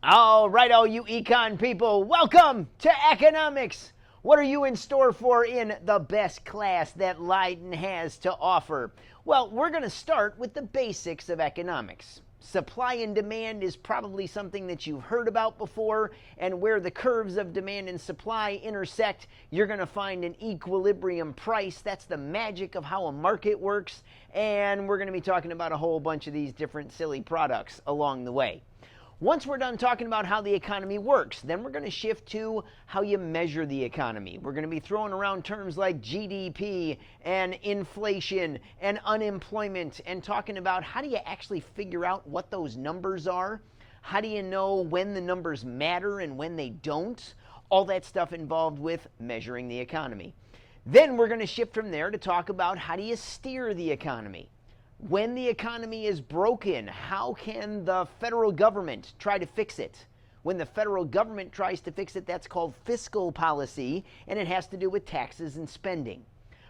All right, all you econ people, welcome to economics. What are you in store for in the best class that Leyden has to offer? Well, we're going to start with the basics of economics. Supply and demand is probably something that you've heard about before, and where the curves of demand and supply intersect, you're going to find an equilibrium price. That's the magic of how a market works, and we're going to be talking about a whole bunch of these different silly products along the way. Once we're done talking about how the economy works, then we're going to shift to how you measure the economy. We're going to be throwing around terms like GDP and inflation and unemployment and talking about how do you actually figure out what those numbers are? How do you know when the numbers matter and when they don't? All that stuff involved with measuring the economy. Then we're going to shift from there to talk about how do you steer the economy. When the economy is broken, how can the federal government try to fix it? When the federal government tries to fix it, that's called fiscal policy, and it has to do with taxes and spending.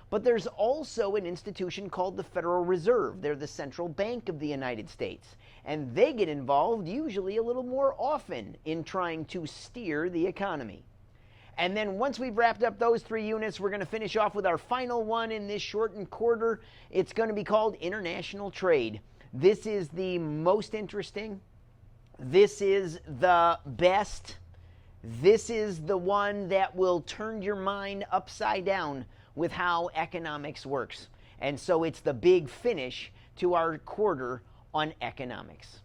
But there's also an institution called the Federal Reserve. They're the central bank of the United States, and they get involved usually a little more often in trying to steer the economy. And then once we've wrapped up those three units, we're going to finish off with our final one in this shortened quarter. It's going to be called international trade. This is the most interesting. This is the best. This is the one that will turn your mind upside down with how economics works. And so it's the big finish to our quarter on economics.